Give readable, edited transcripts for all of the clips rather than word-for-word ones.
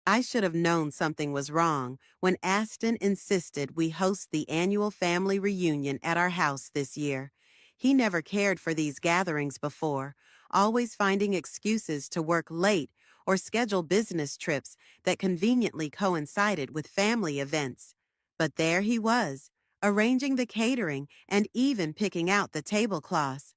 I should have known something was wrong when Aston insisted we host the annual family reunion at our house this year. He never cared for these gatherings before, always finding excuses to work late or schedule business trips that conveniently coincided with family events. But there he was, arranging the catering and even picking out the tablecloths.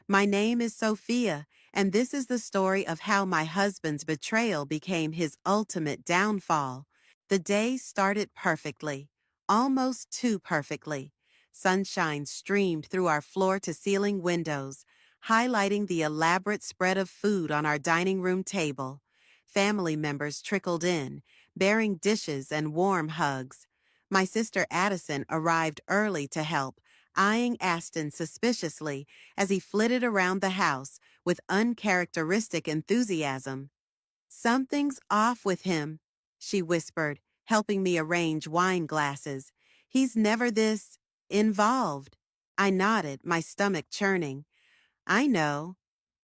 My name is Sophia, and this is the story of how my husband's betrayal became his ultimate downfall. The day started perfectly, almost too perfectly. Sunshine streamed through our floor-to-ceiling windows, highlighting the elaborate spread of food on our dining room table. Family members trickled in, bearing dishes and warm hugs. My sister Addison arrived early to help, eyeing Aston suspiciously as he flitted around the house with uncharacteristic enthusiasm. "Something's off with him," she whispered, helping me arrange wine glasses. "He's never this involved." I nodded, my stomach churning. "I know."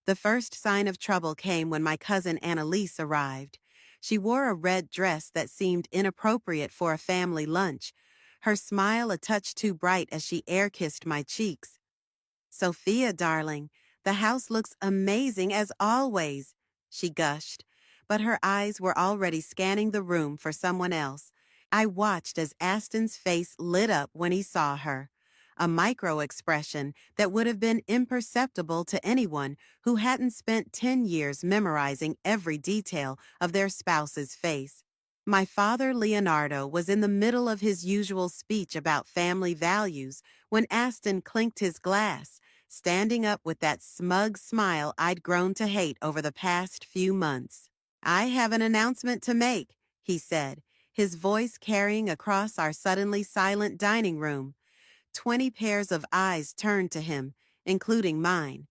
The first sign of trouble came when my cousin Annalise arrived. She wore a red dress that seemed inappropriate for a family lunch, her smile a touch too bright as she air-kissed my cheeks. "Sophia, darling, the house looks amazing as always," she gushed, but her eyes were already scanning the room for someone else. I watched as Aston's face lit up when he saw her, a micro-expression that would have been imperceptible to anyone who hadn't spent 10 years memorizing every detail of their spouse's face. My father, Leonardo, was in the middle of his usual speech about family values when Aston clinked his glass, standing up with that smug smile I'd grown to hate over the past few months. "I have an announcement to make," he said, his voice carrying across our suddenly silent dining room. 20 pairs of eyes turned to him, including mine.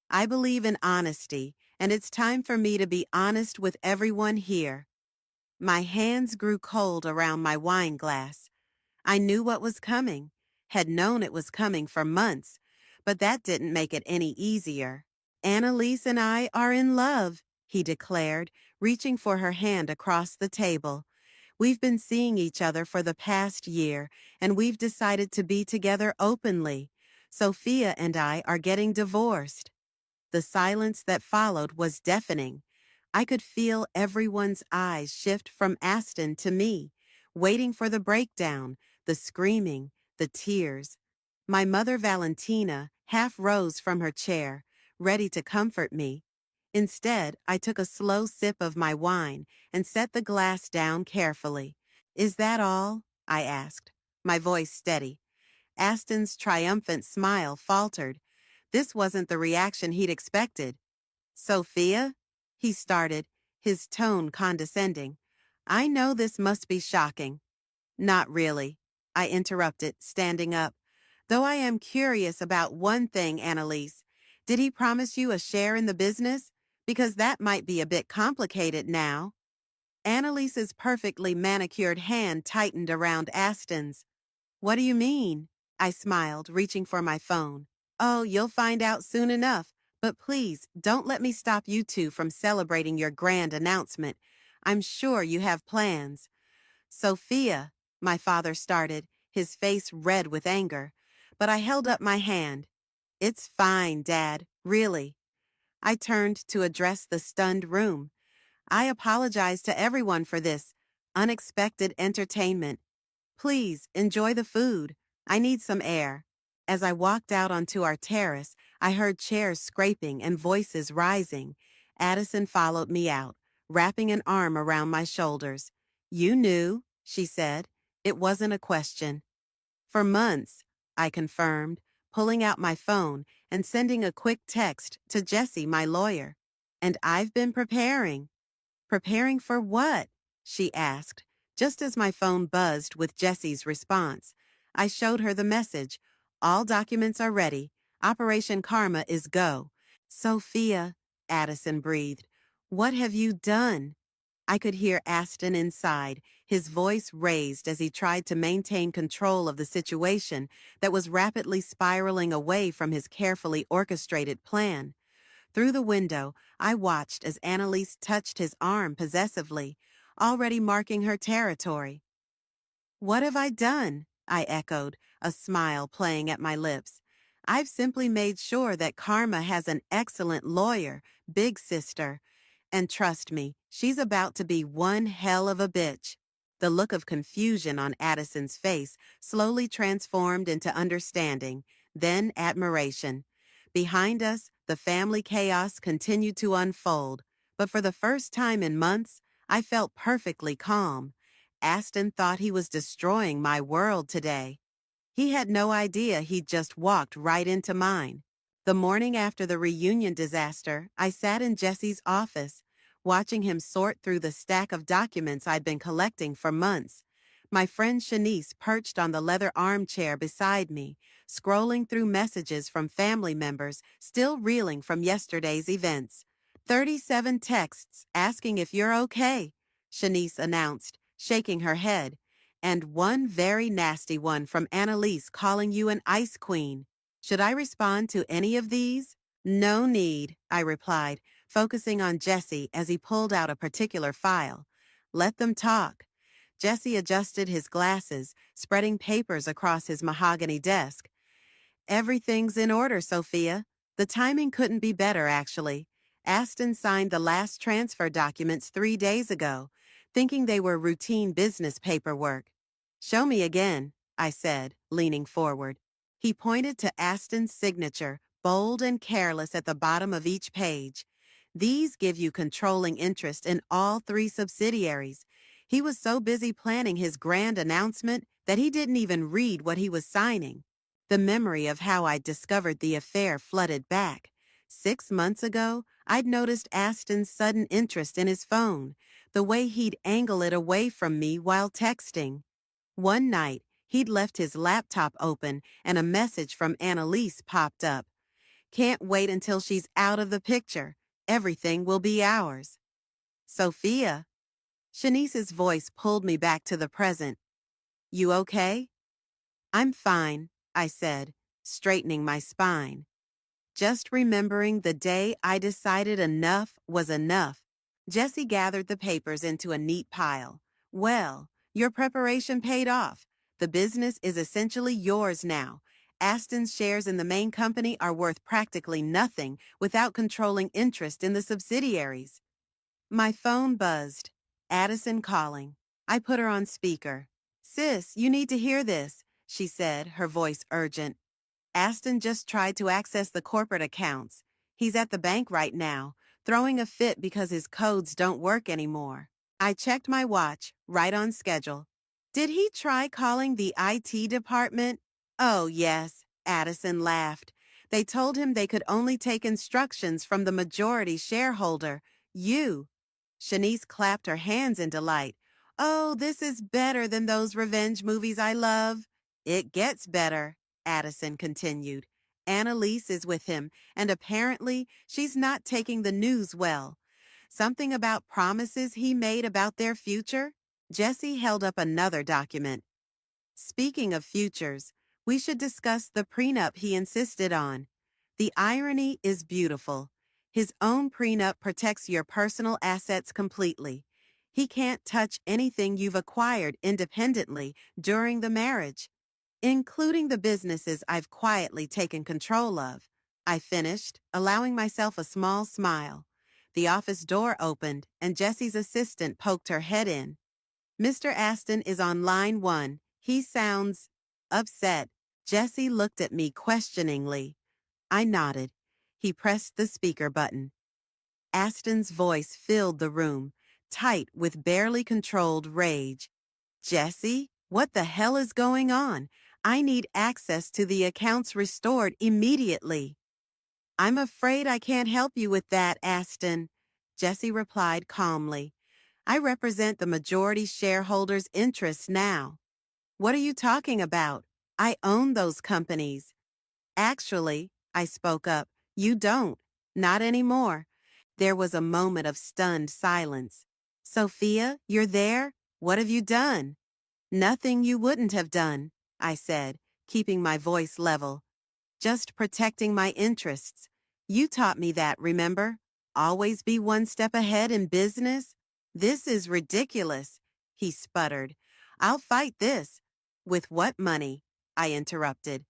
"I believe in honesty, and it's time for me to be honest with everyone here." My hands grew cold around my wine glass. I knew what was coming, had known it was coming for months, but that didn't make it any easier. "Annalise and I are in love," he declared, reaching for her hand across the table. "We've been seeing each other for the past year, and we've decided to be together openly. Sophia and I are getting divorced." The silence that followed was deafening. I could feel everyone's eyes shift from Aston to me, waiting for the breakdown, the screaming, the tears. My mother Valentina half rose from her chair, ready to comfort me. Instead, I took a slow sip of my wine and set the glass down carefully. "Is that all?" I asked, my voice steady. Aston's triumphant smile faltered. This wasn't the reaction he'd expected. "Sophia?" he started, his tone condescending. "I know this must be shocking." "Not really," I interrupted, standing up. "Though I am curious about one thing, Annalise. Did he promise you a share in the business? Because that might be a bit complicated now." Annalise's perfectly manicured hand tightened around Aston's. "What do you mean?" I smiled, reaching for my phone. "Oh, you'll find out soon enough. But please, don't let me stop you two from celebrating your grand announcement. I'm sure you have plans." "Sophia," my father started, his face red with anger. But I held up my hand. "It's fine, Dad, really." I turned to address the stunned room. "I apologize to everyone for this unexpected entertainment. Please enjoy the food. I need some air." As I walked out onto our terrace, I heard chairs scraping and voices rising. Addison followed me out, wrapping an arm around my shoulders. "You knew," she said. "It wasn't a question." "For months," I confirmed, pulling out my phone and sending a quick text to Jesse, my lawyer. "And I've been preparing." "Preparing for what?" she asked, just as my phone buzzed with Jesse's response. I showed her the message. "All documents are ready. Operation Karma is go." "Sophia," Addison breathed, "what have you done?" I could hear Aston inside, his voice raised as he tried to maintain control of the situation that was rapidly spiraling away from his carefully orchestrated plan. Through the window, I watched as Annalise touched his arm possessively, already marking her territory. What have I done? I echoed, a smile playing at my lips. I've simply made sure that Karma has an excellent lawyer, big sister. And trust me, she's about to be one hell of a bitch. The look of confusion on Addison's face slowly transformed into understanding, then admiration. Behind us, the family chaos continued to unfold, but for the first time in months, I felt perfectly calm. Aston thought he was destroying my world today. He had no idea he'd just walked right into mine. The morning after the reunion disaster, I sat in Jesse's office, watching him sort through the stack of documents I'd been collecting for months. My friend Shanice perched on the leather armchair beside me, scrolling through messages from family members still reeling from yesterday's events. 37 texts asking if you're okay, Shanice announced, shaking her head. And one very nasty one from Annalise calling you an ice queen. Should I respond to any of these? No need, I replied, focusing on Jesse as he pulled out a particular file. Let them talk. Jesse adjusted his glasses, spreading papers across his mahogany desk. Everything's in order, Sophia. The timing couldn't be better, actually. Aston signed the last transfer documents 3 days ago, thinking they were routine business paperwork. Show me again, I said, leaning forward. He pointed to Aston's signature, bold and careless at the bottom of each page. These give you controlling interest in all 3 subsidiaries. He was so busy planning his grand announcement that he didn't even read what he was signing. The memory of how I'd discovered the affair flooded back. 6 months ago, I'd noticed Aston's sudden interest in his phone, the way he'd angle it away from me while texting. One night, he'd left his laptop open and a message from Annalise popped up. Can't wait until she's out of the picture. Everything will be ours. Sophia. Shanice's voice pulled me back to the present. You okay? I'm fine, I said, straightening my spine. Just remembering the day I decided enough was enough. Jesse gathered the papers into a neat pile. Well, your preparation paid off. The business is essentially yours now. Aston's shares in the main company are worth practically nothing without controlling interest in the subsidiaries. My phone buzzed. Addison calling. I put her on speaker. Sis, you need to hear this, she said, her voice urgent. Aston just tried to access the corporate accounts. He's at the bank right now, throwing a fit because his codes don't work anymore. I checked my watch, right on schedule. Did he try calling the IT department? Oh, yes, Addison laughed. They told him they could only take instructions from the majority shareholder, you. Shanice clapped her hands in delight. Oh, this is better than those revenge movies I love. It gets better, Addison continued. Annalise is with him, and apparently she's not taking the news well. Something about promises he made about their future? Jesse held up another document. Speaking of futures, we should discuss the prenup he insisted on. The irony is beautiful. His own prenup protects your personal assets completely. He can't touch anything you've acquired independently during the marriage, including the businesses I've quietly taken control of. I finished, allowing myself a small smile. The office door opened, and Jesse's assistant poked her head in. Mr. Aston is on line 1. He sounds upset. Jesse looked at me questioningly. I nodded. He pressed the speaker button. Aston's voice filled the room, tight with barely controlled rage. Jesse, what the hell is going on? I need access to the accounts restored immediately. I'm afraid I can't help you with that, Aston, Jesse replied calmly. I represent the majority shareholders' interests now. What are you talking about? I own those companies. Actually, I spoke up, you don't. Not anymore. There was a moment of stunned silence. Sophia, you're there? What have you done? Nothing you wouldn't have done, I said, keeping my voice level. Just protecting my interests. You taught me that, remember? Always be one step ahead in business. This is ridiculous, he sputtered. I'll fight this. With what money? I interrupted.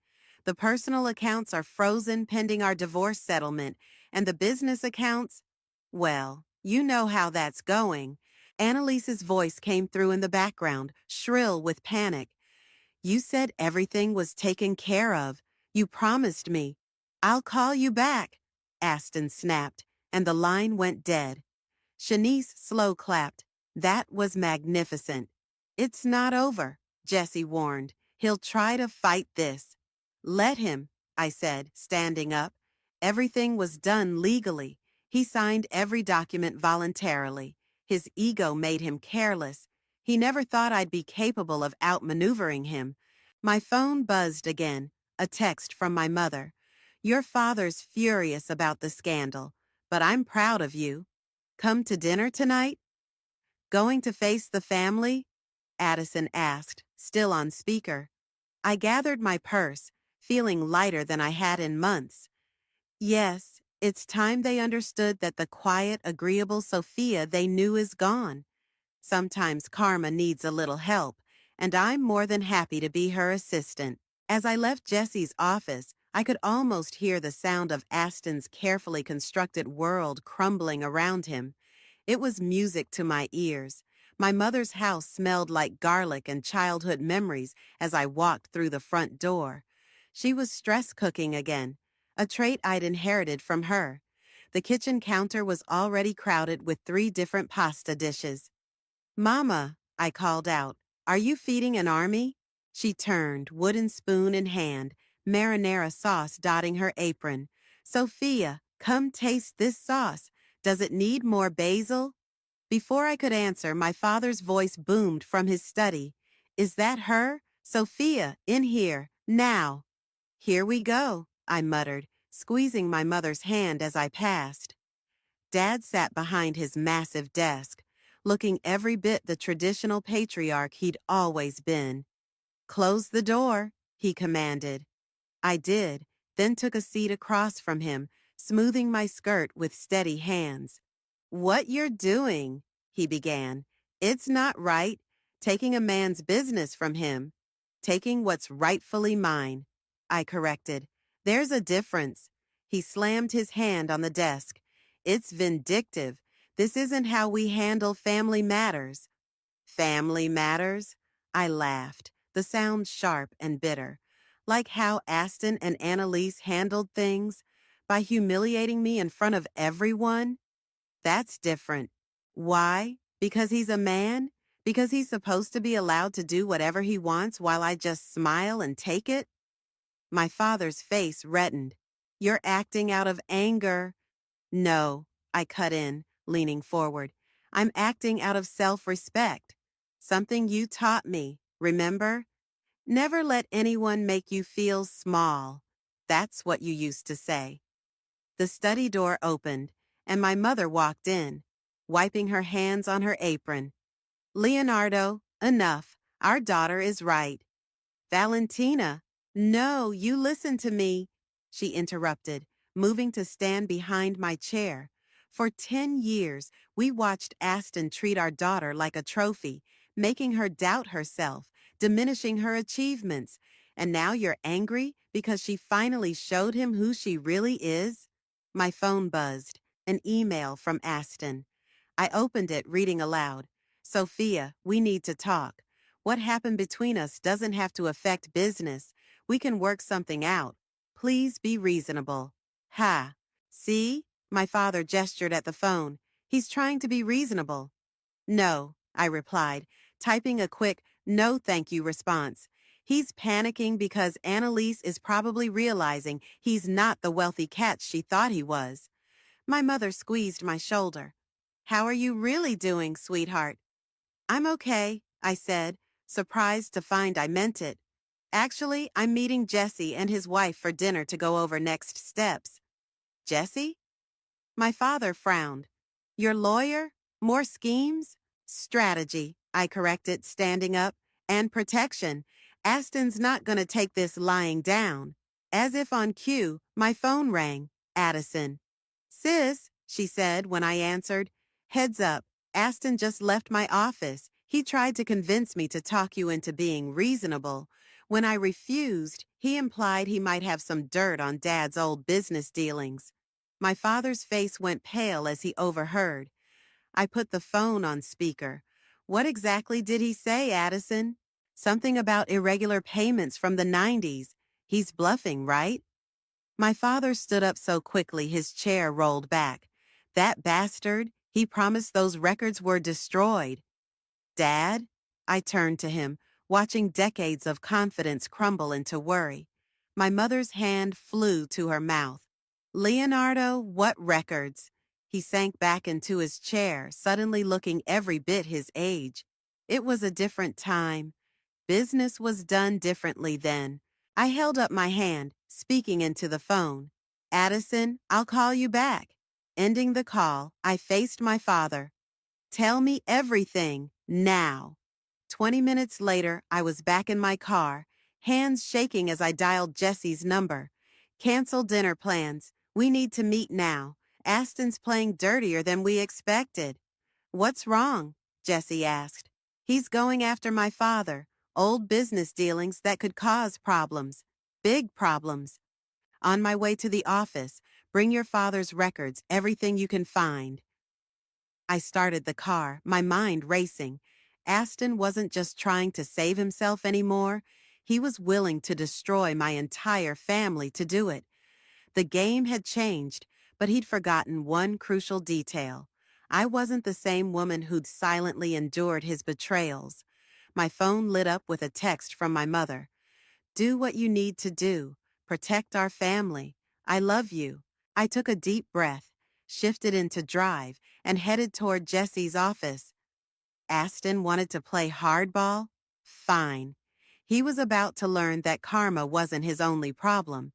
The personal accounts are frozen pending our divorce settlement, and the business accounts? Well, you know how that's going. Annalise's voice came through in the background, shrill with panic. You said everything was taken care of. You promised me. I'll call you back. Aston snapped, and the line went dead. Shanice slow clapped. That was magnificent. It's not over, Jesse warned. He'll try to fight this. Let him, I said, standing up. Everything was done legally. He signed every document voluntarily. His ego made him careless. He never thought I'd be capable of outmaneuvering him. My phone buzzed again, a text from my mother. Your father's furious about the scandal, but I'm proud of you. Come to dinner tonight? Going to face the family? Addison asked, still on speaker. I gathered my purse, feeling lighter than I had in months. Yes, it's time they understood that the quiet, agreeable Sophia they knew is gone. Sometimes karma needs a little help, and I'm more than happy to be her assistant. As I left Jesse's office, I could almost hear the sound of Aston's carefully constructed world crumbling around him. It was music to my ears. My mother's house smelled like garlic and childhood memories as I walked through the front door. She was stress cooking again, a trait I'd inherited from her. The kitchen counter was already crowded with 3 different pasta dishes. Mama, I called out, are you feeding an army? She turned, wooden spoon in hand, marinara sauce dotting her apron. Sophia, come taste this sauce. Does it need more basil? Before I could answer, my father's voice boomed from his study. Is that her? Sophia, in here, now. Here we go, I muttered, squeezing my mother's hand as I passed. Dad sat behind his massive desk, looking every bit the traditional patriarch he'd always been. Close the door, he commanded. I did, then took a seat across from him, smoothing my skirt with steady hands. What you're doing, he began. It's not right, taking a man's business from him. Taking what's rightfully mine, I corrected. There's a difference. He slammed his hand on the desk. It's vindictive. This isn't how we handle family matters. Family matters? I laughed, the sound sharp and bitter. Like how Aston and Annalise handled things? By humiliating me in front of everyone? That's different. Why? Because he's a man? Because he's supposed to be allowed to do whatever he wants while I just smile and take it? My father's face reddened. You're acting out of anger. No, I cut in, leaning forward. I'm acting out of self-respect. Something you taught me, remember? Never let anyone make you feel small. That's what you used to say. The study door opened, and my mother walked in, wiping her hands on her apron. Leonardo, enough. Our daughter is right. Valentina, no, you listen to me, she interrupted, moving to stand behind my chair. For 10 years, we watched Aston treat our daughter like a trophy, making her doubt herself, diminishing her achievements. And now you're angry because she finally showed him who she really is? My phone buzzed, an email from Aston. I opened it, reading aloud. Sophia, we need to talk. What happened between us doesn't have to affect business. We can work something out. Please be reasonable. Ha. See? My father gestured at the phone. He's trying to be reasonable. No, I replied, typing a quick, no thank you response. He's panicking because Annalise is probably realizing he's not the wealthy catch she thought he was. My mother squeezed my shoulder. How are you really doing, sweetheart? I'm okay, I said, surprised to find I meant it. Actually, I'm meeting Jesse and his wife for dinner to go over next steps. Jesse? My father frowned. Your lawyer? More schemes? Strategy, I corrected, standing up. And protection. Aston's not going to take this lying down. As if on cue, my phone rang. Addison. Sis, she said when I answered. Heads up. Aston just left my office. He tried to convince me to talk you into being reasonable. When I refused, he implied he might have some dirt on Dad's old business dealings. My father's face went pale as he overheard. I put the phone on speaker. What exactly did he say, Addison? Something about irregular payments from the 90s. He's bluffing, right? My father stood up so quickly his chair rolled back. That bastard, he promised those records were destroyed. Dad? I turned to him, watching decades of confidence crumble into worry. My mother's hand flew to her mouth. Leonardo, what records? He sank back into his chair, suddenly looking every bit his age. It was a different time. Business was done differently then. I held up my hand, speaking into the phone. Addison, I'll call you back. Ending the call, I faced my father. Tell me everything, now. 20 minutes later, I was back in my car, hands shaking as I dialed Jesse's number. Cancel dinner plans. We need to meet now. Aston's playing dirtier than we expected. What's wrong? Jesse asked. He's going after my father. Old business dealings that could cause problems. Big problems. On my way to the office, bring your father's records, everything you can find. I started the car, my mind racing. Aston wasn't just trying to save himself anymore. He was willing to destroy my entire family to do it. The game had changed, but he'd forgotten one crucial detail. I wasn't the same woman who'd silently endured his betrayals. My phone lit up with a text from my mother. Do what you need to do. Protect our family. I love you. I took a deep breath, shifted into drive, and headed toward Jesse's office. Aston wanted to play hardball? Fine. He was about to learn that karma wasn't his only problem.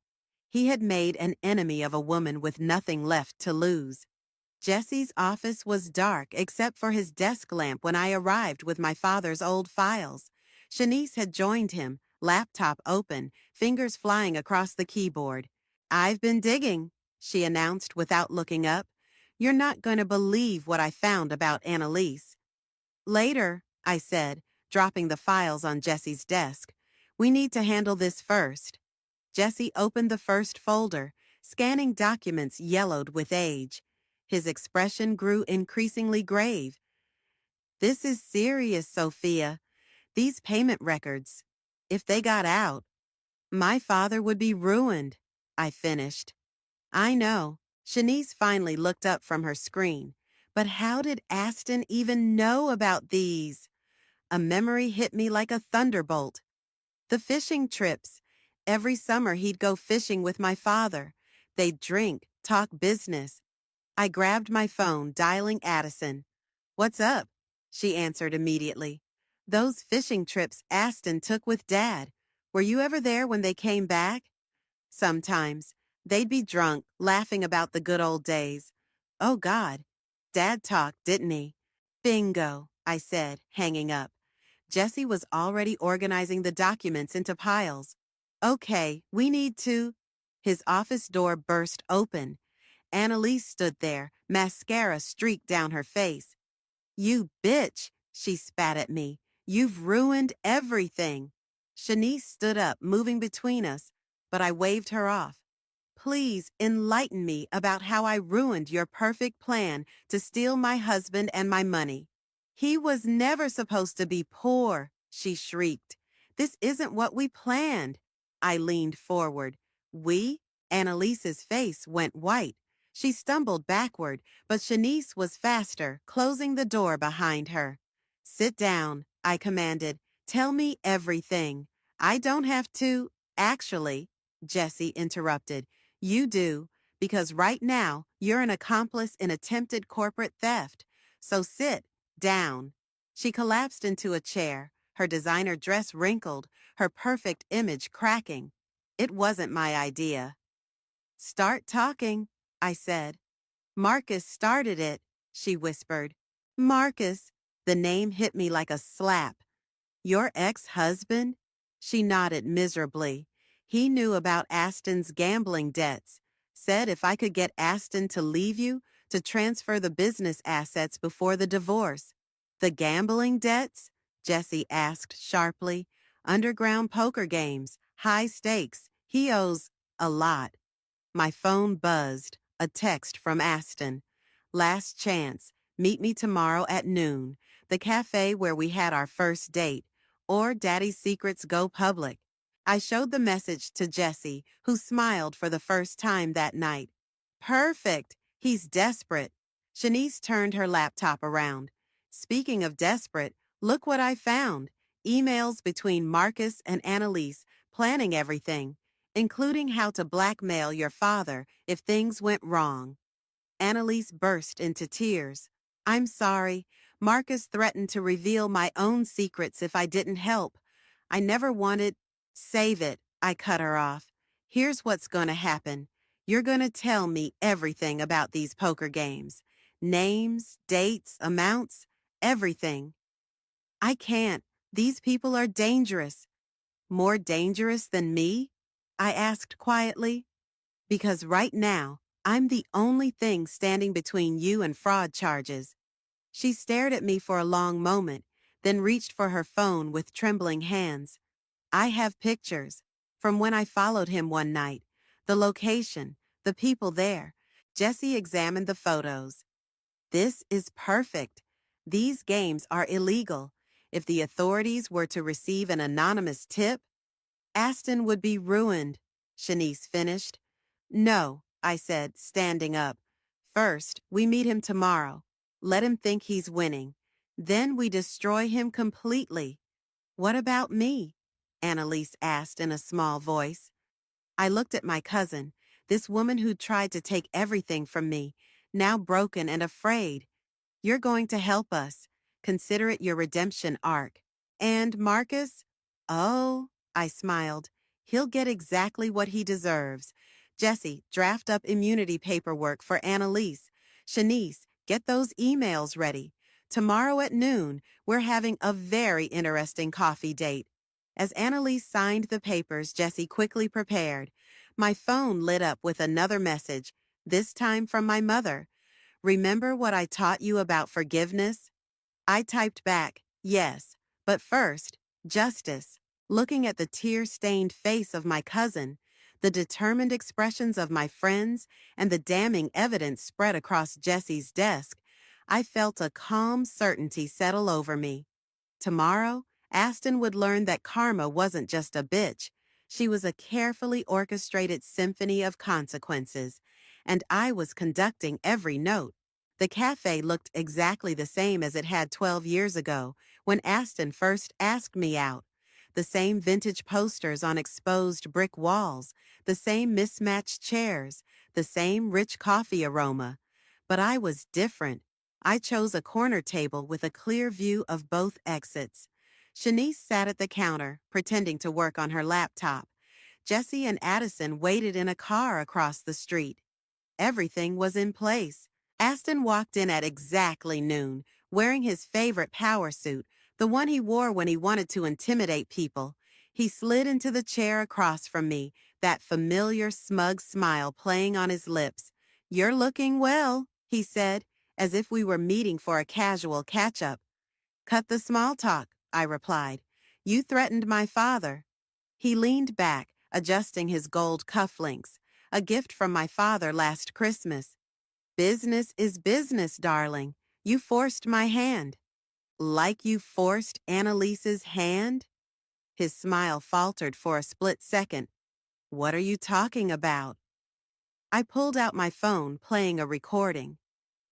He had made an enemy of a woman with nothing left to lose. Jesse's office was dark except for his desk lamp when I arrived with my father's old files. Shanice had joined him, laptop open, fingers flying across the keyboard. I've been digging, she announced without looking up. You're not going to believe what I found about Annalise. Later, I said, dropping the files on Jesse's desk. We need to handle this first. Jesse opened the first folder, scanning documents yellowed with age. His expression grew increasingly grave. This is serious, Sophia. These payment records. If they got out, my father would be ruined, I finished. I know. Shanice finally looked up from her screen. But how did Aston even know about these? A memory hit me like a thunderbolt. The fishing trips. Every summer he'd go fishing with my father. They'd drink, talk business. I grabbed my phone, dialing Addison. What's up? She answered immediately. Those fishing trips Aston took with Dad. Were you ever there when they came back? Sometimes. They'd be drunk, laughing about the good old days. Oh, God. Dad talked, didn't he? Bingo, I said, hanging up. Jesse was already organizing the documents into piles. Okay, we need to... His office door burst open. Annalise stood there, mascara streaked down her face. You bitch, she spat at me. You've ruined everything. Shanice stood up, moving between us, but I waved her off. Please enlighten me about how I ruined your perfect plan to steal my husband and my money. He was never supposed to be poor, she shrieked. This isn't what we planned. I leaned forward. We? Annalise's face went white. She stumbled backward, but Shanice was faster, closing the door behind her. Sit down, I commanded. Tell me everything. I don't have to... Actually, Jesse interrupted. You do, because right now you're an accomplice in attempted corporate theft. So sit down. She collapsed into a chair, her designer dress wrinkled, her perfect image cracking. It wasn't my idea. Start talking, I said. Marcus started it, she whispered. Marcus. The name hit me like a slap. Your ex-husband? She nodded miserably. He knew about Aston's gambling debts. Said if I could get Aston to leave you, to transfer the business assets before the divorce. The gambling debts? Jesse asked sharply. Underground poker games, high stakes. He owes a lot. My phone buzzed. A text from Aston. Last chance. Meet me tomorrow at noon. The cafe where we had our first date. Or Daddy's secrets go public. I showed the message to Jesse, who smiled for the first time that night. Perfect. He's desperate. Shanice turned her laptop around. Speaking of desperate, look what I found. Emails between Marcus and Annalise, planning everything, including how to blackmail your father if things went wrong. Annalise burst into tears. I'm sorry. Marcus threatened to reveal my own secrets if I didn't help. I never wanted. Save it, I cut her off. Here's what's going to happen. You're going to tell me everything about these poker games. Names, dates, amounts, everything. I can't. These people are dangerous. More dangerous than me? I asked quietly. Because right now, I'm the only thing standing between you and fraud charges. She stared at me for a long moment, then reached for her phone with trembling hands. I have pictures from when I followed him one night, the location, the people there. Jesse examined the photos. This is perfect. These games are illegal. If the authorities were to receive an anonymous tip, Aston would be ruined, Shanice finished. No, I said, standing up. First, we meet him tomorrow. Let him think he's winning. Then we destroy him completely. What about me? Annalise asked in a small voice. I looked at my cousin, this woman who tried to take everything from me, now broken and afraid. You're going to help us. Consider it your redemption arc. And Marcus? Oh, I smiled. He'll get exactly what he deserves. Jesse, draft up immunity paperwork for Annalise. Shanice, get those emails ready. Tomorrow at noon, we're having a very interesting coffee date. As Annalise signed the papers, Jesse quickly prepared. My phone lit up with another message, this time from my mother. Remember what I taught you about forgiveness? I typed back, yes, but first, justice. Looking at the tear-stained face of my cousin, the determined expressions of my friends, and the damning evidence spread across Jesse's desk, I felt a calm certainty settle over me. Tomorrow, Aston would learn that Karma wasn't just a bitch. She was a carefully orchestrated symphony of consequences, and I was conducting every note. The cafe looked exactly the same as it had 12 years ago, when Aston first asked me out. The same vintage posters on exposed brick walls, the same mismatched chairs, the same rich coffee aroma. But I was different. I chose a corner table with a clear view of both exits. Shanice sat at the counter, pretending to work on her laptop. Jesse and Addison waited in a car across the street. Everything was in place. Aston walked in at exactly noon, wearing his favorite power suit, the one he wore when he wanted to intimidate people. He slid into the chair across from me, that familiar smug smile playing on his lips. You're looking well, he said, as if we were meeting for a casual catch-up. Cut the small talk, I replied. You threatened my father. He leaned back, adjusting his gold cufflinks, a gift from my father last Christmas. Business is business, darling. You forced my hand. Like you forced Annalise's hand? His smile faltered for a split second. What are you talking about? I pulled out my phone, playing a recording.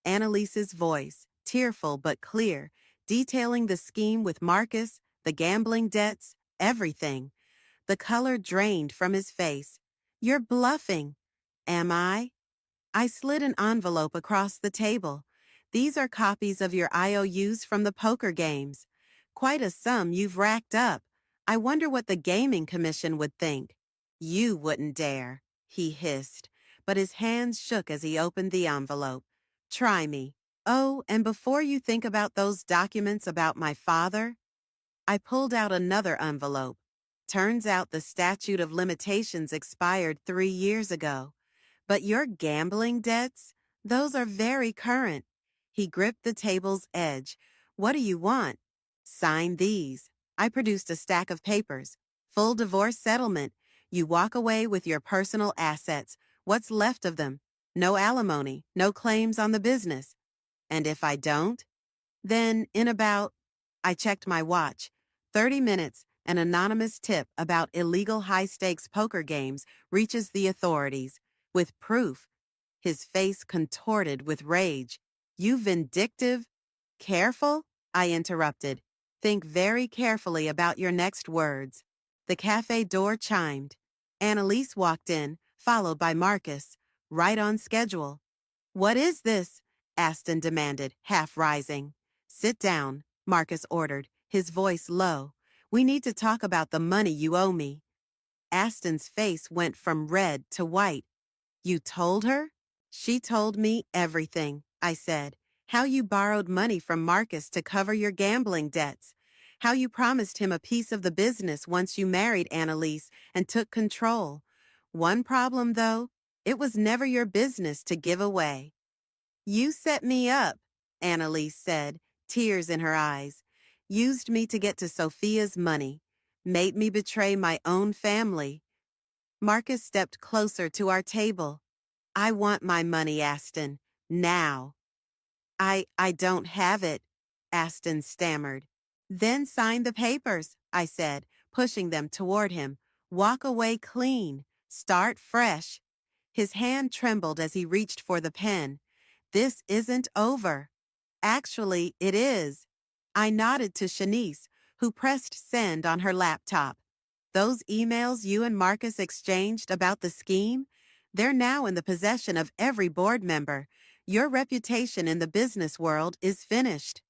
Annalise's voice, tearful but clear, detailing the scheme with Marcus, the gambling debts, everything. The color drained from his face. You're bluffing. Am I? I slid an envelope across the table. These are copies of your IOUs from the poker games. Quite a sum you've racked up. I wonder what the Gaming Commission would think. You wouldn't dare, he hissed, but his hands shook as he opened the envelope. Try me. Oh, and before you think about those documents about my father, I pulled out another envelope. Turns out the statute of limitations expired 3 years ago. But your gambling debts? Those are very current. He gripped the table's edge. What do you want? Sign these. I produced a stack of papers. Full divorce settlement. You walk away with your personal assets. What's left of them? No alimony, no claims on the business. And if I don't? Then, in about, I checked my watch, 30 minutes, an anonymous tip about illegal high stakes poker games reaches the authorities. With proof, his face contorted with rage. You vindictive? Careful? I interrupted. Think very carefully about your next words. The cafe door chimed. Annalise walked in, followed by Marcus, right on schedule. What is this? Aston demanded, half rising. Sit down, Marcus ordered, his voice low. We need to talk about the money you owe me. Aston's face went from red to white. You told her? She told me everything, I said. How you borrowed money from Marcus to cover your gambling debts. How you promised him a piece of the business once you married Annalise and took control. One problem, though, it was never your business to give away. You set me up, Annalise said, tears in her eyes. Used me to get to Sophia's money. Made me betray my own family. Marcus stepped closer to our table. I want my money, Aston. Now. I don't have it, Aston stammered. Then sign the papers, I said, pushing them toward him. Walk away clean. Start fresh. His hand trembled as he reached for the pen. This isn't over. Actually, it is. I nodded to Shanice, who pressed send on her laptop. Those emails you and Marcus exchanged about the scheme? They're now in the possession of every board member. Your reputation in the business world is finished.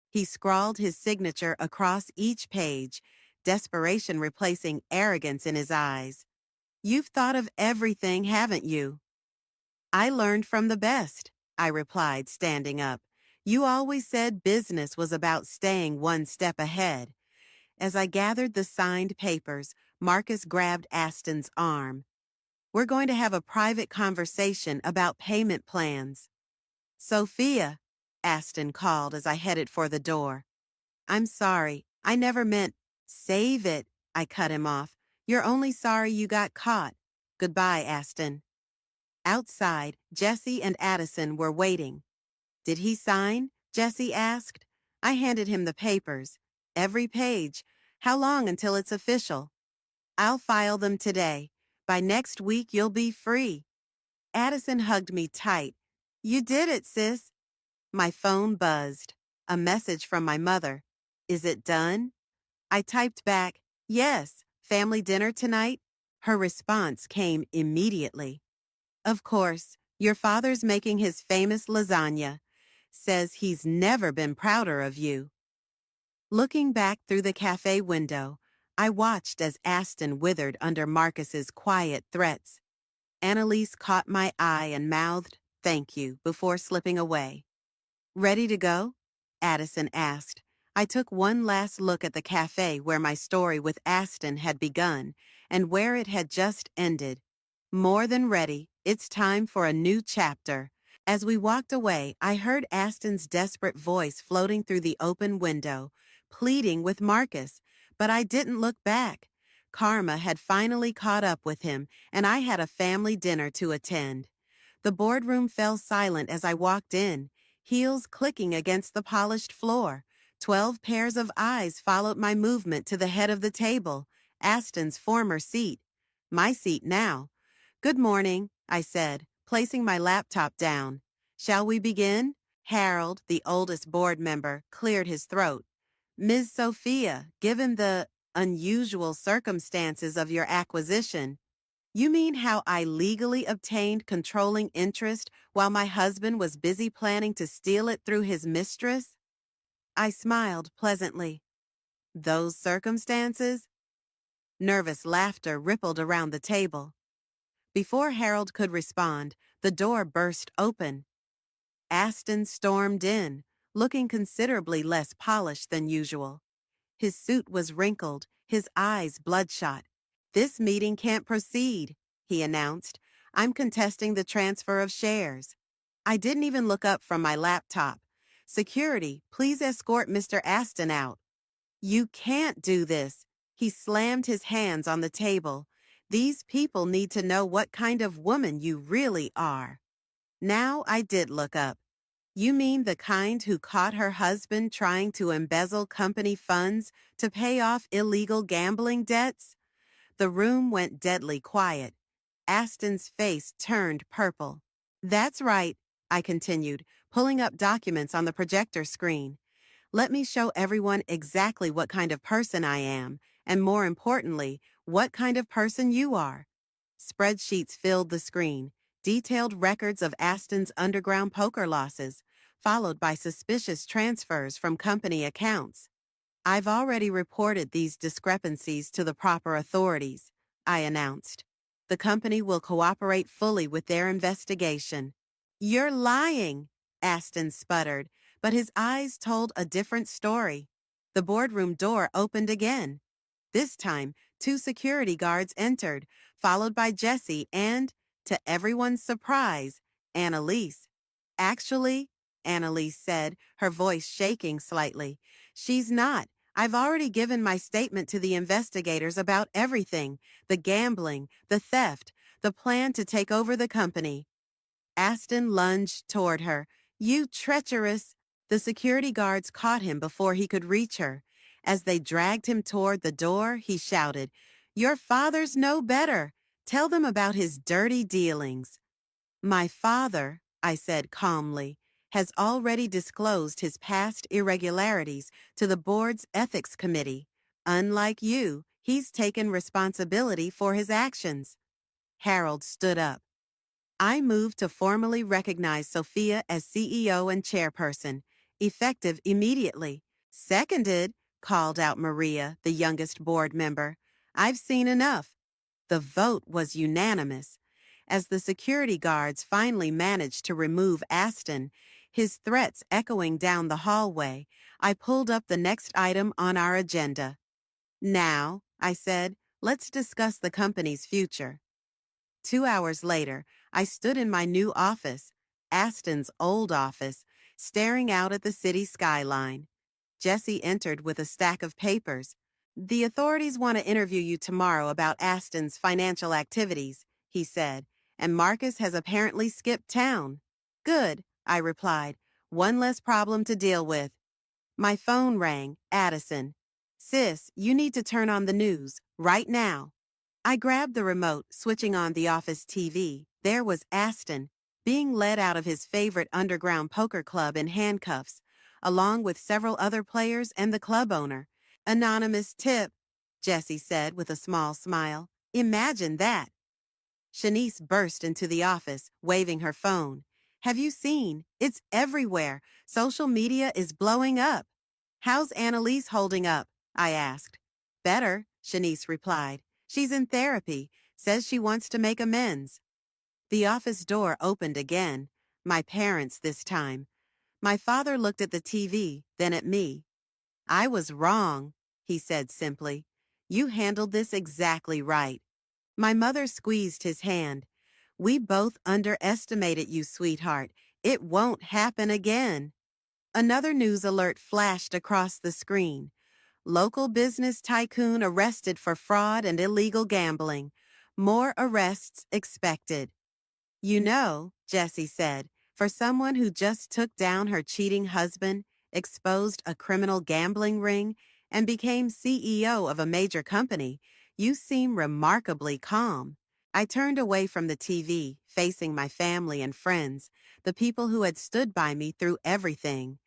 He scrawled his signature across each page, desperation replacing arrogance in his eyes. You've thought of everything, haven't you? I learned from the best, I replied, standing up. You always said business was about staying one step ahead. As I gathered the signed papers, Marcus grabbed Aston's arm. We're going to have a private conversation about payment plans. Sophia, Aston called as I headed for the door. I'm sorry. I never meant. Save it, I cut him off. You're only sorry you got caught. Goodbye, Aston. Outside, Jesse and Addison were waiting. Did he sign? Jesse asked. I handed him the papers. Every page. How long until it's official? I'll file them today. By next week, you'll be free. Addison hugged me tight. You did it, sis. My phone buzzed. A message from my mother. Is it done? I typed back, yes, family dinner tonight? Her response came immediately. Of course, your father's making his famous lasagna. Says he's never been prouder of you. Looking back through the cafe window, I watched as Aston withered under Marcus's quiet threats. Annalise caught my eye and mouthed, "Thank you," before slipping away. Ready to go? Addison asked. I took one last look at the cafe where my story with Aston had begun and where it had just ended. More than ready, it's time for a new chapter. As we walked away, I heard Aston's desperate voice floating through the open window, pleading with Marcus, but I didn't look back. Karma had finally caught up with him, and I had a family dinner to attend. The boardroom fell silent as I walked in, heels clicking against the polished floor. 12 pairs of eyes followed my movement to the head of the table, Aston's former seat. My seat now. Good morning, I said, placing my laptop down. Shall we begin? Harold, the oldest board member, cleared his throat. Ms. Sophia, given the unusual circumstances of your acquisition, you mean how I legally obtained controlling interest while my husband was busy planning to steal it through his mistress? I smiled pleasantly. Those circumstances? Nervous laughter rippled around the table. Before Harold could respond, the door burst open. Aston stormed in, looking considerably less polished than usual. His suit was wrinkled, his eyes bloodshot. This meeting can't proceed, he announced. I'm contesting the transfer of shares. I didn't even look up from my laptop. Security, please escort Mr. Aston out. You can't do this. He slammed his hands on the table. These people need to know what kind of woman you really are. Now I did look up. You mean the kind who caught her husband trying to embezzle company funds to pay off illegal gambling debts? The room went deadly quiet. Aston's face turned purple. That's right, I continued, pulling up documents on the projector screen. Let me show everyone exactly what kind of person I am, and more importantly, what kind of person you are. Spreadsheets filled the screen, detailed records of Aston's underground poker losses, followed by suspicious transfers from company accounts. I've already reported these discrepancies to the proper authorities, I announced. The company will cooperate fully with their investigation. You're lying, Aston sputtered, but his eyes told a different story. The boardroom door opened again. This time, two security guards entered, followed by Jesse and, to everyone's surprise, Annalise. Actually, Annalise said, her voice shaking slightly, she's not. I've already given my statement to the investigators about everything, the gambling, the theft, the plan to take over the company. Aston lunged toward her. You treacherous! The security guards caught him before he could reach her. As they dragged him toward the door, he shouted, Your father's no better. Tell them about his dirty dealings. My father, I said calmly, has already disclosed his past irregularities to the board's ethics committee. Unlike you, he's taken responsibility for his actions. Harold stood up. I move to formally recognize Sophia as CEO and chairperson, effective immediately. Seconded, called out Maria, the youngest board member. I've seen enough. The vote was unanimous. As the security guards finally managed to remove Aston, his threats echoing down the hallway, I pulled up the next item on our agenda. Now, I said, let's discuss the company's future. 2 hours later, I stood in my new office, Aston's old office, staring out at the city skyline. Jesse entered with a stack of papers. The authorities want to interview you tomorrow about Aston's financial activities, he said, and Marcus has apparently skipped town. Good, I replied. One less problem to deal with. My phone rang. Addison. Sis, you need to turn on the news, right now. I grabbed the remote, switching on the office TV. There was Aston, being led out of his favorite underground poker club in handcuffs, along with several other players and the club owner. Anonymous tip, Jesse said with a small smile. Imagine that. Shanice burst into the office, waving her phone. Have you seen? It's everywhere. Social media is blowing up. How's Annalise holding up? I asked. Better, Shanice replied. She's in therapy, says she wants to make amends. The office door opened again. My parents this time. My father looked at the TV, then at me. I was wrong, he said simply. You handled this exactly right. My mother squeezed his hand. We both underestimated you, sweetheart. It won't happen again. Another news alert flashed across the screen. Local business tycoon arrested for fraud and illegal gambling. More arrests expected. You know, Jesse said, for someone who just took down her cheating husband, exposed a criminal gambling ring, and became CEO of a major company, you seem remarkably calm. I turned away from the TV, facing my family and friends, the people who had stood by me through everything.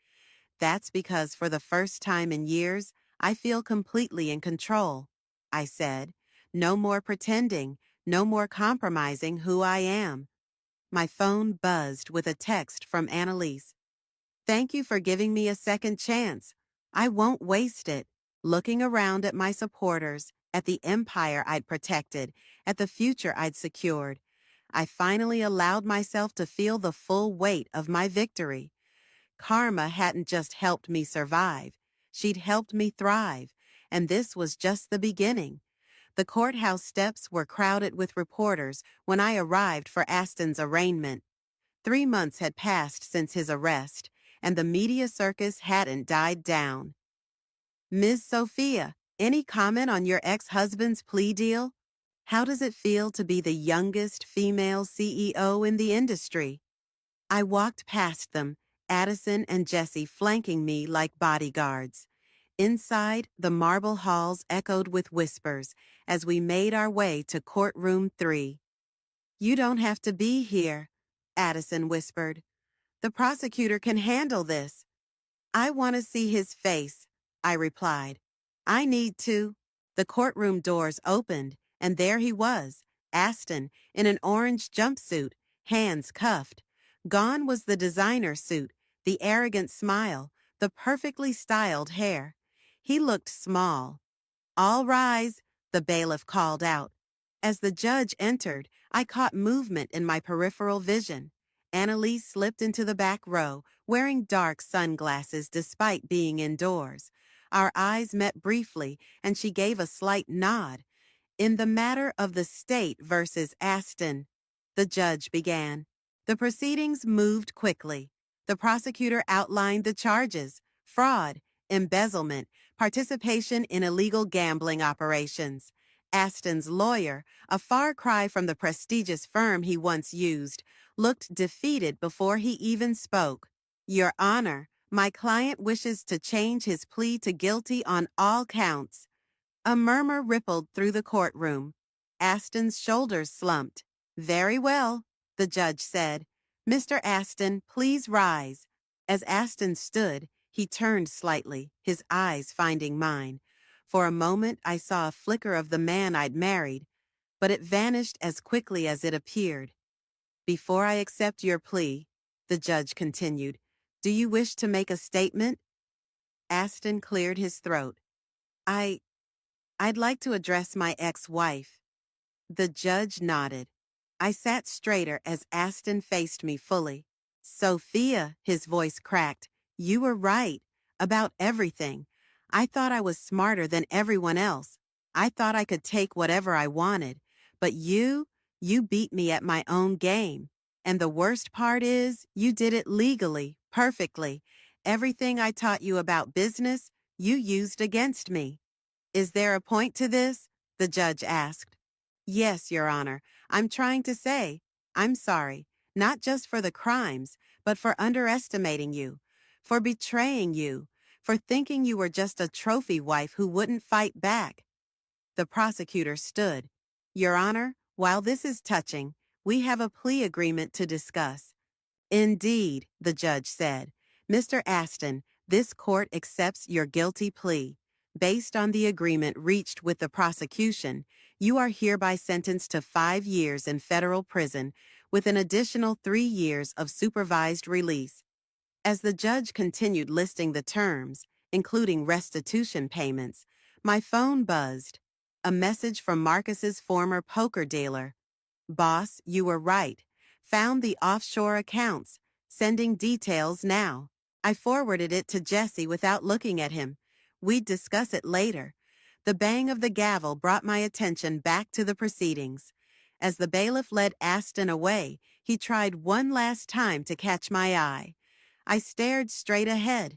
That's because for the first time in years, I feel completely in control. I said, no more pretending, no more compromising who I am. My phone buzzed with a text from Annalise. Thank you for giving me a second chance. I won't waste it. Looking around at my supporters, at the empire I'd protected, at the future I'd secured, I finally allowed myself to feel the full weight of my victory. Karma hadn't just helped me survive. She'd helped me thrive. And this was just the beginning. The courthouse steps were crowded with reporters when I arrived for Aston's arraignment. 3 months had passed since his arrest, and the media circus hadn't died down. Ms. Sophia, any comment on your ex-husband's plea deal? How does it feel to be the youngest female CEO in the industry? I walked past them, Addison and Jesse flanking me like bodyguards. Inside, the marble halls echoed with whispers as we made our way to courtroom 3. You don't have to be here, Addison whispered. The prosecutor can handle this. I want to see his face, I replied. I need to. The courtroom doors opened, and there he was, Aston, in an orange jumpsuit, hands cuffed. Gone was the designer suit, the arrogant smile, the perfectly styled hair. He looked small. All rise, the bailiff called out. As the judge entered, I caught movement in my peripheral vision. Annalise slipped into the back row, wearing dark sunglasses despite being indoors. Our eyes met briefly, and she gave a slight nod. In the matter of the state versus Aston, the judge began. The proceedings moved quickly. The prosecutor outlined the charges: fraud, embezzlement, participation in illegal gambling operations. Aston's lawyer, a far cry from the prestigious firm he once used, looked defeated before he even spoke. Your Honor, my client wishes to change his plea to guilty on all counts. A murmur rippled through the courtroom. Aston's shoulders slumped. Very well, the judge said. Mr. Aston, please rise. As Aston stood, he turned slightly, his eyes finding mine. For a moment, I saw a flicker of the man I'd married, but it vanished as quickly as it appeared. Before I accept your plea, the judge continued, do you wish to make a statement? Aston cleared his throat. I'd like to address my ex-wife. The judge nodded. I sat straighter as Aston faced me fully. Sophia, his voice cracked, you were right. About everything. I thought I was smarter than everyone else. I thought I could take whatever I wanted. But you beat me at my own game. And the worst part is, you did it legally, perfectly. Everything I taught you about business, you used against me. Is there a point to this? The judge asked. Yes, Your Honor. I'm trying to say, I'm sorry, not just for the crimes, but for underestimating you, for betraying you, for thinking you were just a trophy wife who wouldn't fight back. The prosecutor stood. Your Honor, while this is touching, we have a plea agreement to discuss. Indeed, the judge said. Mr. Aston, this court accepts your guilty plea. Based on the agreement reached with the prosecution, you are hereby sentenced to 5 years in federal prison with an additional 3 years of supervised release. As the judge continued listing the terms, including restitution payments, my phone buzzed. A message from Marcus's former poker dealer. Boss, you were right. Found the offshore accounts. Sending details now. I forwarded it to Jesse without looking at him. We'd discuss it later. The bang of the gavel brought my attention back to the proceedings. As the bailiff led Aston away, he tried one last time to catch my eye. I stared straight ahead.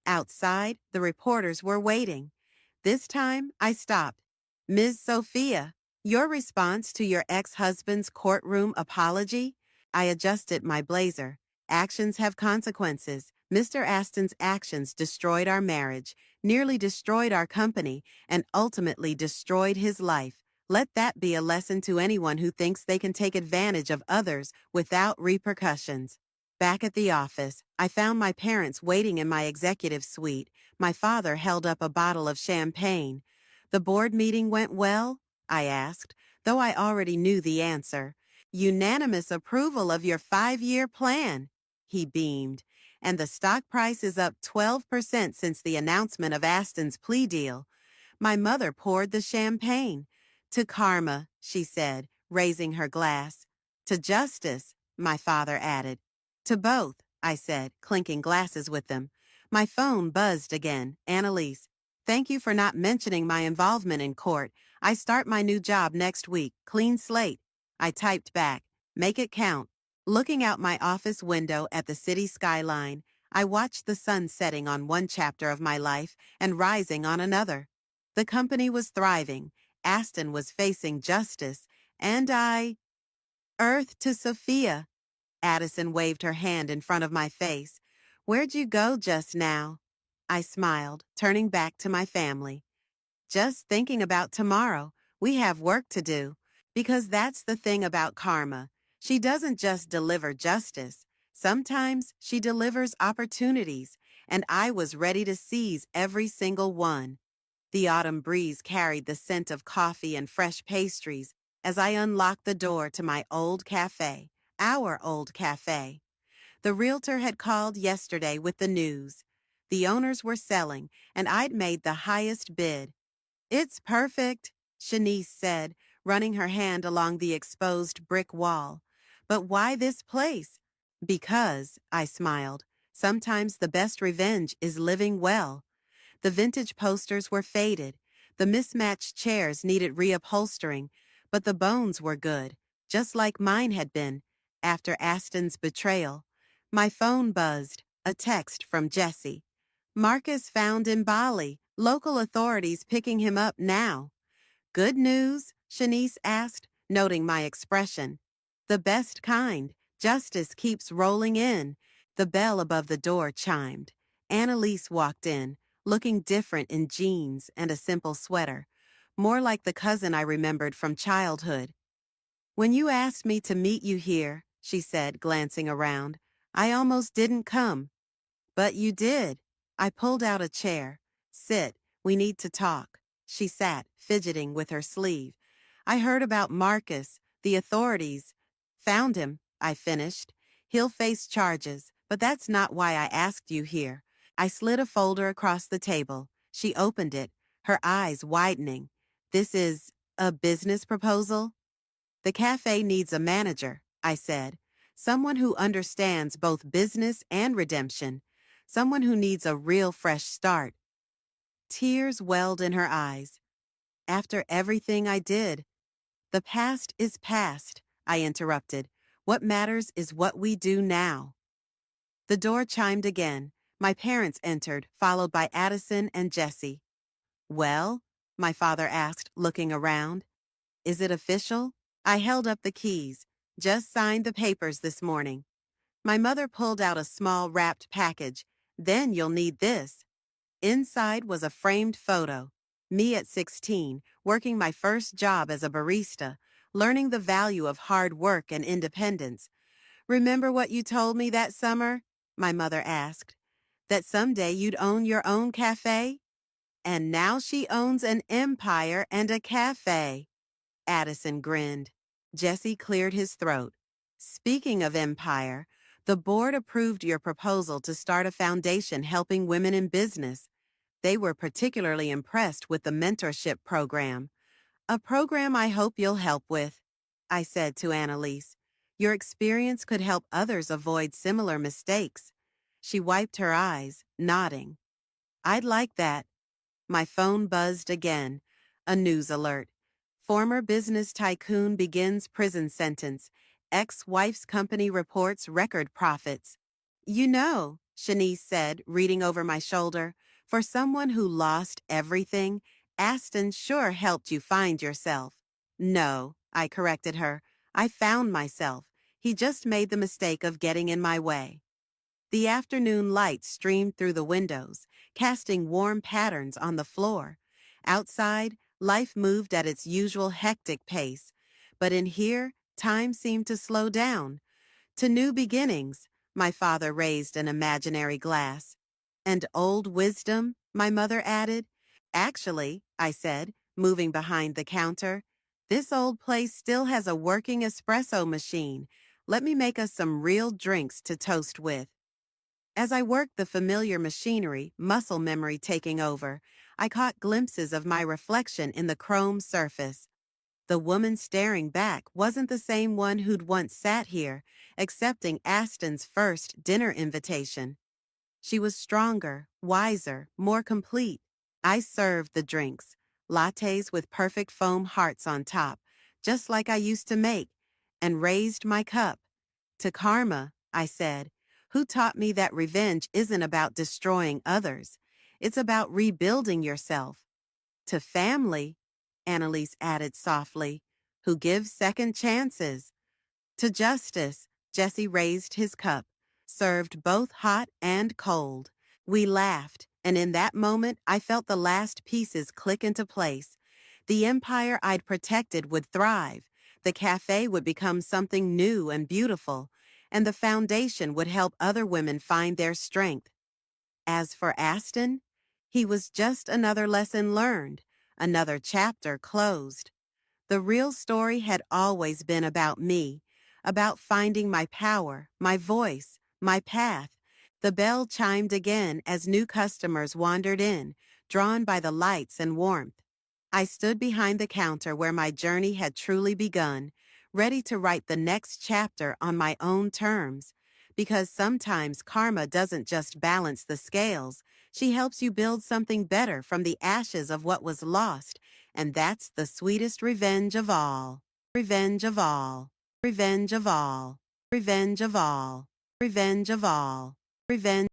Outside, the reporters were waiting. This time, I stopped. Ms. Sophia, your response to your ex-husband's courtroom apology? I adjusted my blazer. Actions have consequences. Mr. Aston's actions destroyed our marriage, nearly destroyed our company, and ultimately destroyed his life. Let that be a lesson to anyone who thinks they can take advantage of others without repercussions. Back at the office, I found my parents waiting in my executive suite. My father held up a bottle of champagne. The board meeting went well? I asked, though I already knew the answer. Unanimous approval of your 5-year plan. He beamed. And the stock price is up 12% since the announcement of Aston's plea deal. My mother poured the champagne. To karma, she said, raising her glass. To justice, my father added. To both, I said, clinking glasses with them. My phone buzzed again. Annalise, thank you for not mentioning my involvement in court. I start my new job next week. Clean slate. I typed back. Make it count. Looking out my office window at the city skyline, I watched the sun setting on one chapter of my life and rising on another. The company was thriving, Aston was facing justice, and Earth to Sophia. Addison waved her hand in front of my face. Where'd you go just now? I smiled, turning back to my family. Just thinking about tomorrow. We have work to do. Because that's the thing about karma. She doesn't just deliver justice. Sometimes she delivers opportunities, and I was ready to seize every single one. The autumn breeze carried the scent of coffee and fresh pastries as I unlocked the door to my old cafe, our old cafe. The realtor had called yesterday with the news. The owners were selling, and I'd made the highest bid. It's perfect, Shanice said, running her hand along the exposed brick wall. But why this place? Because, I smiled, sometimes the best revenge is living well. The vintage posters were faded. The mismatched chairs needed reupholstering, but the bones were good, just like mine had been, after Aston's betrayal. My phone buzzed, a text from Jesse. Marcus found in Bali, local authorities picking him up now. Good news? Shanice asked, noting my expression. The best kind. Justice keeps rolling in. The bell above the door chimed. Annalise walked in, looking different in jeans and a simple sweater, more like the cousin I remembered from childhood. When you asked me to meet you here, she said, glancing around, I almost didn't come. But you did. I pulled out a chair. Sit, we need to talk. She sat, fidgeting with her sleeve. I heard about Marcus, the authorities. Found him, I finished. He'll face charges, but that's not why I asked you here. I slid a folder across the table. She opened it, her eyes widening. This is a business proposal? The cafe needs a manager, I said. Someone who understands both business and redemption. Someone who needs a real fresh start. Tears welled in her eyes. After everything I did. The past is past, I interrupted. What matters is what we do now. The door chimed again. My parents entered, followed by Addison and Jesse. Well? My father asked, looking around. Is it official? I held up the keys. Just signed the papers this morning. My mother pulled out a small wrapped package. Then you'll need this. Inside was a framed photo. Me at 16, working my first job as a barista, learning the value of hard work and independence. Remember what you told me that summer? My mother asked. That someday you'd own your own cafe? And now she owns an empire and a cafe. Addison grinned. Jesse cleared his throat. Speaking of empire, the board approved your proposal to start a foundation helping women in business. They were particularly impressed with the mentorship program. A program I hope you'll help with, I said to Annalise. Your experience could help others avoid similar mistakes. She wiped her eyes, nodding. I'd like that. My phone buzzed again. A news alert. Former business tycoon begins prison sentence. Ex-wife's company reports record profits. You know, Shanice said, reading over my shoulder, for someone who lost everything, Aston sure helped you find yourself. No, I corrected her. I found myself. He just made the mistake of getting in my way. The afternoon light streamed through the windows, casting warm patterns on the floor. Outside, life moved at its usual hectic pace, but in here, time seemed to slow down. To new beginnings, my father raised an imaginary glass. And old wisdom, my mother added. Actually, I said, moving behind the counter, this old place still has a working espresso machine. Let me make us some real drinks to toast with. As I worked the familiar machinery, muscle memory taking over, I caught glimpses of my reflection in the chrome surface. The woman staring back wasn't the same one who'd once sat here, accepting Aston's first dinner invitation. She was stronger, wiser, more complete. I served the drinks, lattes with perfect foam hearts on top, just like I used to make, and raised my cup. To Karma, I said, who taught me that revenge isn't about destroying others. It's about rebuilding yourself. To Family, Annalise added softly, who gives second chances. To Justice, Jesse raised his cup, served both hot and cold. We laughed, and in that moment I felt the last pieces click into place. The empire I'd protected would thrive, the cafe would become something new and beautiful, and the foundation would help other women find their strength. As for Aston, he was just another lesson learned, another chapter closed. The real story had always been about me, about finding my power, my voice, my path. The bell chimed again as new customers wandered in, drawn by the lights and warmth. I stood behind the counter where my journey had truly begun, ready to write the next chapter on my own terms. Because sometimes karma doesn't just balance the scales, she helps you build something better from the ashes of what was lost, and that's the sweetest revenge of all. Revenge of all. Revenge of all. Revenge of all. Revenge of all. Revenge.